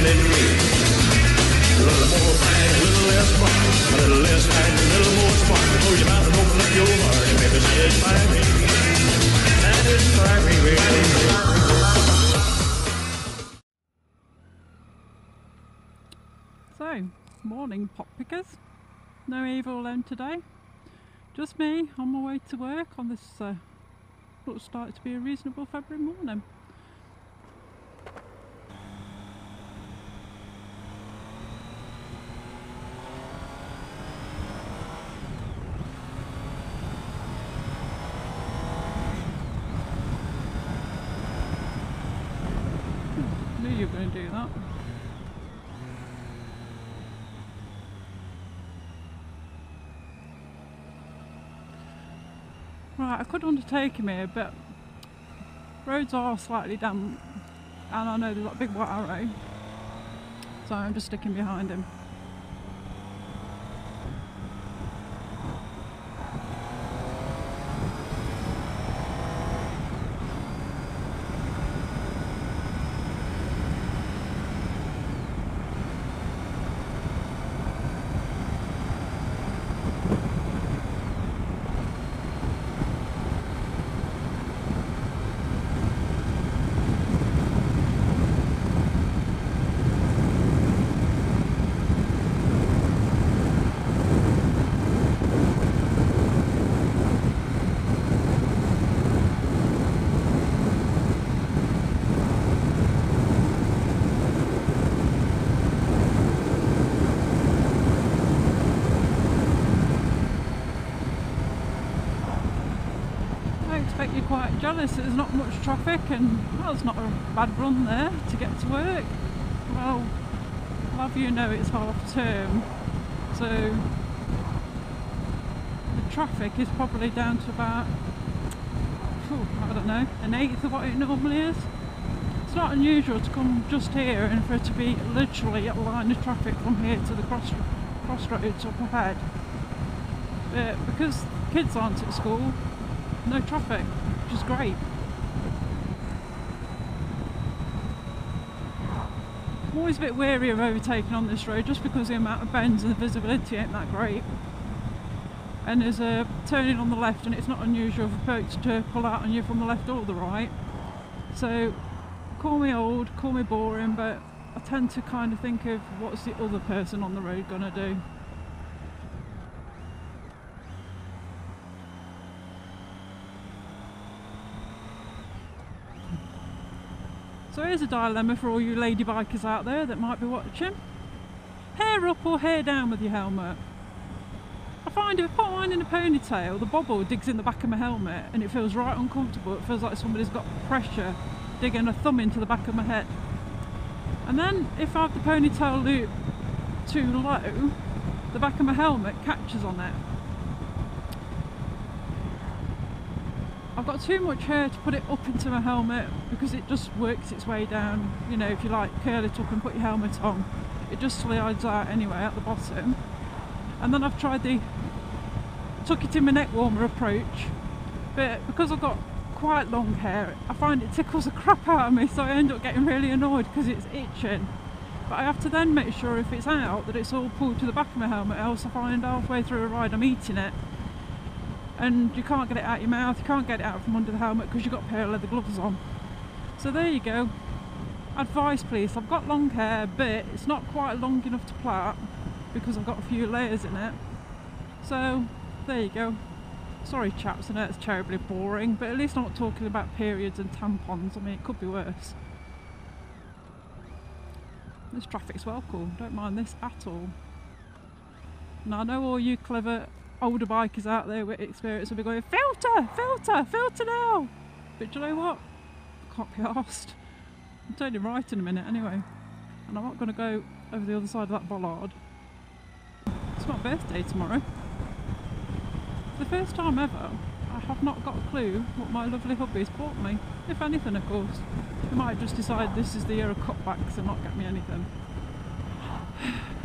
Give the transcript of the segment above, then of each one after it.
dancing in the wind. A little more fang, a little less fun. A little less fang, a little more fun. Close your mouth and open up your heart and maybe satisfy me. Satisfy me, baby. So, morning pop pickers. No Eva alone today. Just me on my way to work on this looks like to be a reasonable February morning. Knew you were going to do that. Right, I could undertake him here, but roads are slightly damp and I know there's got a big white arrow, so I'm just sticking behind him. You're quite jealous there's not much traffic, and well, it's not a bad run there to get to work. Well, I'll have you know it's half term, so the traffic is probably down to about, I don't know, an eighth of what it normally is. It's not unusual to come just here and for it to be literally a line of traffic from here to the crossroads up ahead. But because kids aren't at school, no traffic, which is great. I'm always a bit wary of overtaking on this road just because the amount of bends and the visibility ain't that great. And there's a turning on the left and it's not unusual for folks to pull out on you from the left or the right. So call me old, call me boring, but I tend to kind of think of what's the other person on the road gonna do. So here's a dilemma for all you lady bikers out there that might be watching. Hair up or hair down with your helmet? I find if I put mine in a ponytail, the bobble digs in the back of my helmet and it feels right uncomfortable. It feels like somebody's got pressure digging a thumb into the back of my head. And then if I have the ponytail loop too low, the back of my helmet catches on it. I've got too much hair to put it up into my helmet because it just works its way down. You know, if you like curl it up and put your helmet on, it just slides out anyway at the bottom. And then I've tried the tuck it in my neck warmer approach, but because I've got quite long hair, I find it tickles the crap out of me, so I end up getting really annoyed because it's itching. But I have to then make sure if it's out that it's all pulled to the back of my helmet, else I find halfway through a ride I'm eating it. And you can't get it out your mouth, you can't get it out from under the helmet because you've got a pair of leather gloves on. So there you go. Advice please, I've got long hair but it's not quite long enough to plait because I've got a few layers in it. So there you go. Sorry chaps, I know it's terribly boring, but at least I'm not talking about periods and tampons. I mean, it could be worse. This traffic's well cool, don't mind this at all. Now I know all you clever older bikers out there with experience will be going, filter, filter, filter now! But do you know what? I can't be arsed. I'm turning right in a minute anyway. And I'm not going to go over the other side of that bollard. It's my birthday tomorrow. For the first time ever, I have not got a clue what my lovely hubby's bought me. If anything, of course. He might just decide this is the year of cutbacks and not get me anything.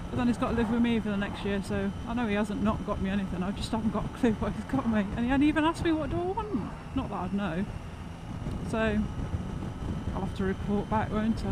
But then he's got to live with me for the next year, so I know he hasn't not got me anything. I just haven't got a clue what he's got me. And he hadn't even asked me what do I want. Not that I'd know. So I'll have to report back, won't I?